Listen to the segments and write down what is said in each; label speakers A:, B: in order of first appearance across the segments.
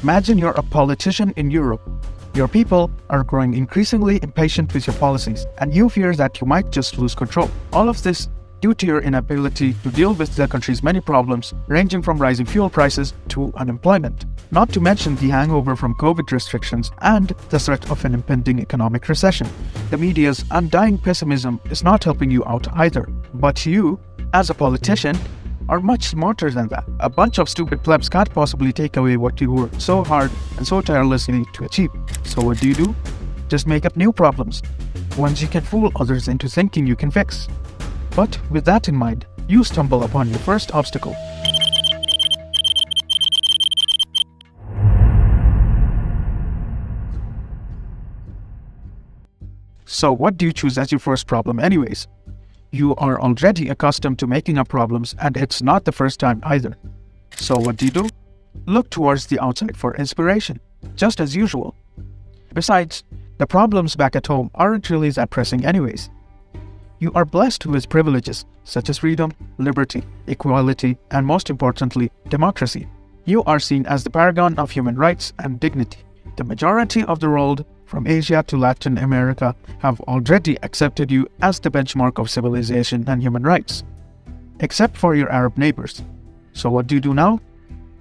A: Imagine you're a politician in Europe. Your people are growing increasingly impatient with your policies, and you fear that you might just lose control. All of this due to your inability to deal with the country's many problems, ranging from rising fuel prices to unemployment. Not to mention the hangover from COVID restrictions and the threat of an impending economic recession. The media's undying pessimism is not helping you out either. But you, as a politician, are much smarter than that. A bunch of stupid plebs can't possibly take away what you worked so hard and so tirelessly to achieve. So what do? Just make up new problems, ones you can fool others into thinking you can fix. But with that in mind, you stumble upon your first obstacle. So what do you choose as your first problem anyways? You are already accustomed to making up problems, and it's not the first time either. So what do? Look towards the outside for inspiration, just as usual. Besides, the problems back at home aren't really that pressing anyways. You are blessed with privileges such as freedom, liberty, equality, and most importantly, democracy. You are seen as the paragon of human rights and dignity. The majority of the world, from Asia to Latin America, have already accepted you as the benchmark of civilization and human rights, except for your Arab neighbors. So what do you do now?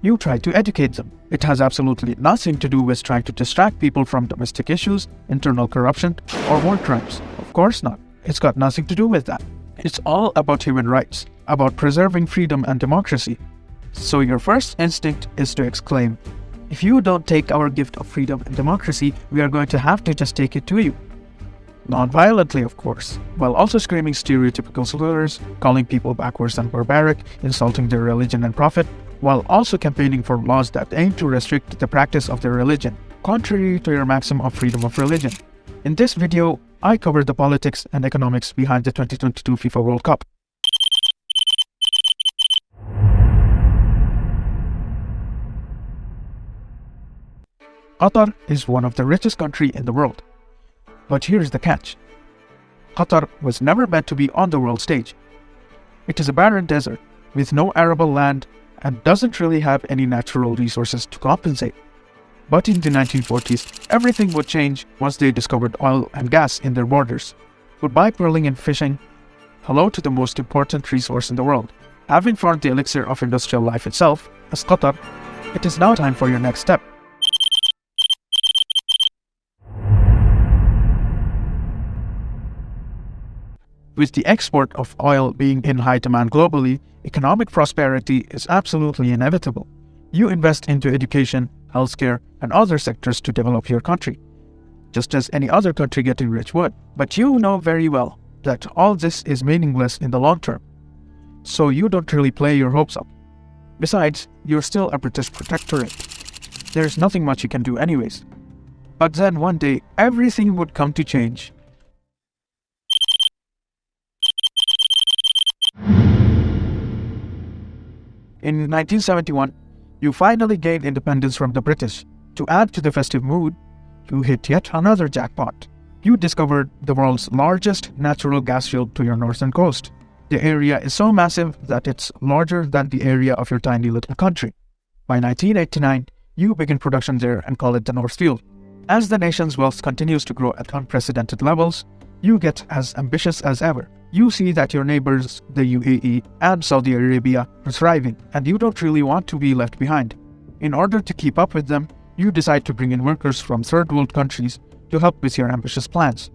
A: You try to educate them. It has absolutely nothing to do with trying to distract people from domestic issues, internal corruption, or war crimes. Of course not. It's got nothing to do with that. It's all about human rights, about preserving freedom and democracy. So your first instinct is to exclaim, "If you don't take our gift of freedom and democracy, we are going to have to just take it to you." Non-violently, of course, while also screaming stereotypical slurs, calling people backwards and barbaric, insulting their religion and prophet, while also campaigning for laws that aim to restrict the practice of their religion, contrary to your maxim of freedom of religion. In this video, I cover the politics and economics behind the 2022 FIFA World Cup. Qatar is one of the richest countries in the world. But here's the catch. Qatar was never meant to be on the world stage. It is a barren desert with no arable land and doesn't really have any natural resources to compensate. But in the 1940s, everything would change once they discovered oil and gas in their borders. Goodbye pearling and fishing. Hello to the most important resource in the world. Having found the elixir of industrial life itself, as Qatar, it is now time for your next step. With the export of oil being in high demand globally, economic prosperity is absolutely inevitable. You invest into education, healthcare, and other sectors to develop your country, just as any other country getting rich would. But you know very well that all this is meaningless in the long term, so you don't really play your hopes up. Besides, you're still a British protectorate. There's nothing much you can do anyways. But then one day, everything would come to change. In 1971, you finally gained independence from the British. To add to the festive mood, you hit yet another jackpot. You discovered the world's largest natural gas field to your northern coast. The area is so massive that it's larger than the area of your tiny little country. By 1989, you begin production there and call it the North Field. As the nation's wealth continues to grow at unprecedented levels, you get as ambitious as ever. You see that your neighbors, the UAE and Saudi Arabia, are thriving, and you don't really want to be left behind. In order to keep up with them, you decide to bring in workers from third world countries to help with your ambitious plans.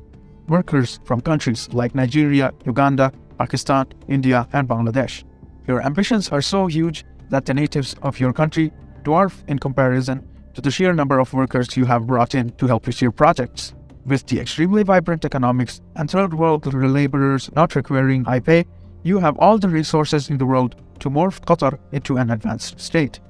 A: Workers from countries like Nigeria, Uganda, Pakistan, India, and Bangladesh. Your ambitions are so huge that the natives of your country dwarf in comparison to the sheer number of workers you have brought in to help with your projects. With the extremely vibrant economics and third world laborers not requiring high pay, you have all the resources in the world to morph Qatar into an advanced state.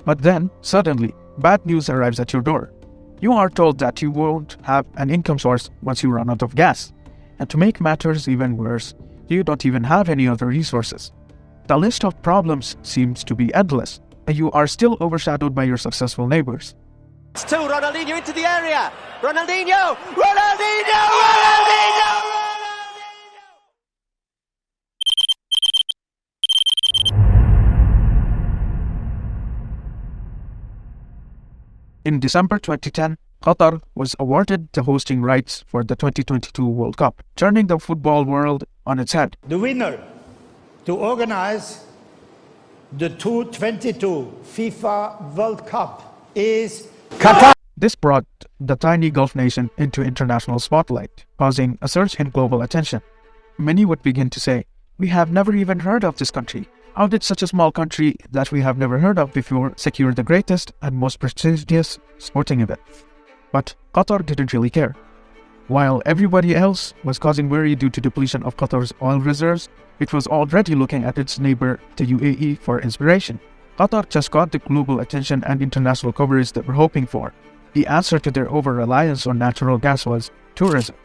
A: But then, suddenly, bad news arrives at your door. You are told that you won't have an income source once you run out of gas. And to make matters even worse, you don't even have any other resources. The list of problems seems to be endless, and you are still overshadowed by your successful neighbors.
B: It's two, Ronaldinho into the area. Ronaldinho! Ronaldinho! Ronaldinho!
A: In December 2010, Qatar was awarded the hosting rights for the 2022 World Cup, turning the football world on its head.
C: The winner to organize the 2022 FIFA World Cup is Qatar.
A: This brought the tiny Gulf nation into international spotlight, causing a surge in global attention. Many would begin to say, "We have never even heard of this country. How did such a small country that we have never heard of before secure the greatest and most prestigious sporting event?" But Qatar didn't really care. While everybody else was causing worry due to depletion of Qatar's oil reserves, it was already looking at its neighbor, the UAE, for inspiration. Qatar just got the global attention and international coverage they were hoping for. The answer to their over-reliance on natural gas was tourism.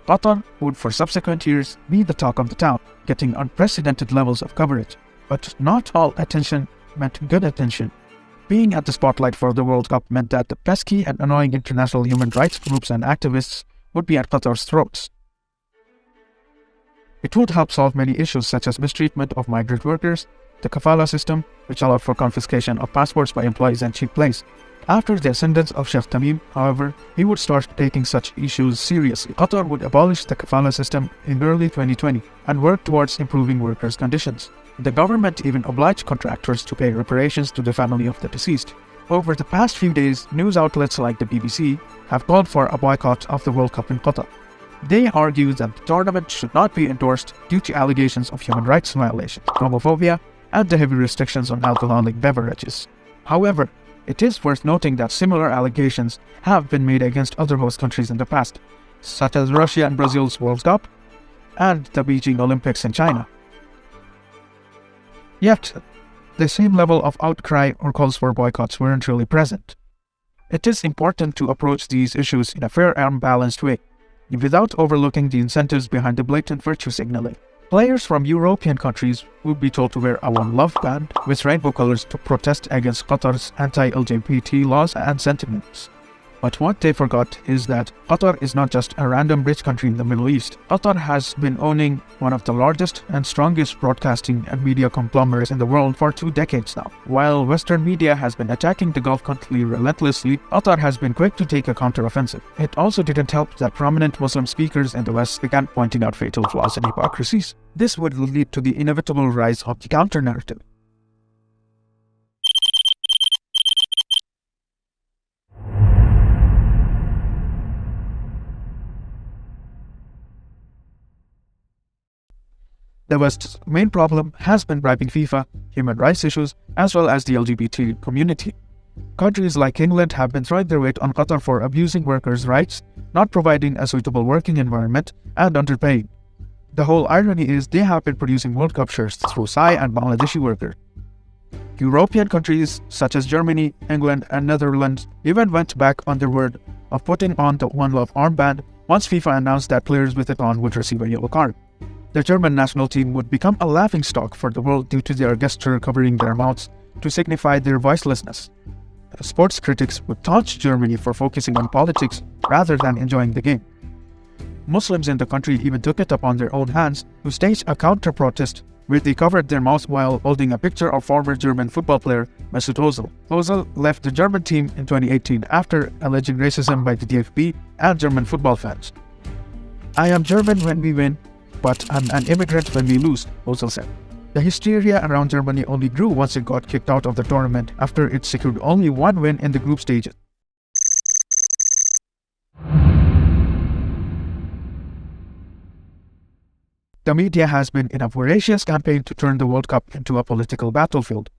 A: Qatar would for subsequent years be the talk of the town, getting unprecedented levels of coverage. But not all attention meant good attention. Being at the spotlight for the World Cup meant that the pesky and annoying international human rights groups and activists would be at Qatar's throats. It would help solve many issues such as mistreatment of migrant workers, the kafala system, which allowed for confiscation of passports by employees and cheap plays. After the ascendance of Sheikh Tamim, however, he would start taking such issues seriously. Qatar would abolish the kafala system in early 2020 and work towards improving workers' conditions. The government even obliged contractors to pay reparations to the family of the deceased. Over the past few days, news outlets like the BBC have called for a boycott of the World Cup in Qatar. They argue that the tournament should not be endorsed due to allegations of human rights violations, homophobia, and the heavy restrictions on alcoholic beverages. However, it is worth noting that similar allegations have been made against other host countries in the past, such as Russia and Brazil's World Cup and the Beijing Olympics in China. Yet, the same level of outcry or calls for boycotts weren't really present. It is important to approach these issues in a fair and balanced way, without overlooking the incentives behind the blatant virtue signaling. Players from European countries would be told to wear a One Love band with rainbow colors to protest against Qatar's anti-LGBT laws and sentiments. But what they forgot is that Qatar is not just a random rich country in the Middle East. Qatar has been owning one of the largest and strongest broadcasting and media conglomerates in the world for 2 decades now. While Western media has been attacking the Gulf country relentlessly, Qatar has been quick to take a counter-offensive. It also didn't help that prominent Muslim speakers in the West began pointing out fatal flaws and hypocrisies. This would lead to the inevitable rise of the counter-narrative. The West's main problem has been bribing FIFA, human rights issues, as well as the LGBT community. Countries like England have been throwing their weight on Qatar for abusing workers' rights, not providing a suitable working environment, and underpaying. The whole irony is they have been producing World Cup shirts through Thai and Bangladeshi workers. European countries such as Germany, England, and Netherlands even went back on their word of putting on the One Love armband once FIFA announced that players with it on would receive a yellow card. The German national team would become a laughingstock for the world due to their gesture covering their mouths to signify their voicelessness. Sports critics would taunt Germany for focusing on politics rather than enjoying the game. Muslims in the country even took it upon their own hands to stage a counter-protest where they covered their mouths while holding a picture of former German football player Mesut Ozil. Ozil left the German team in 2018 after alleging racism by the DFB and German football fans. "I am German when we win, but I'm an immigrant when we lose," Ozil said. The hysteria around Germany only grew once it got kicked out of the tournament after it secured only one win in the group stages. The media has been in a voracious campaign to turn the World Cup into a political battlefield.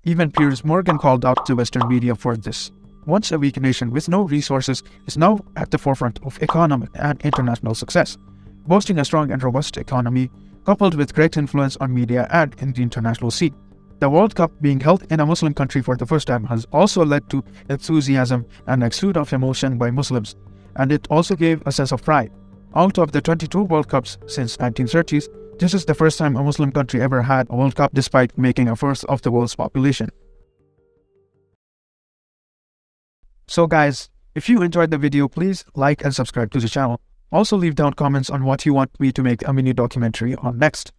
A: Even Piers Morgan called out the Western media for this. Once a weak nation with no resources is now at the forefront of economic and international success, boasting a strong and robust economy, coupled with great influence on media and in the international scene. The World Cup being held in a Muslim country for the first time has also led to enthusiasm and exude of emotion by Muslims, and it also gave a sense of pride. Out of the 22 World Cups since 1930s, this is the first time a Muslim country ever had a World Cup despite making a fourth of the world's population. So guys, if you enjoyed the video, please like and subscribe to the channel. Also leave down comments on what you want me to make a mini documentary on next.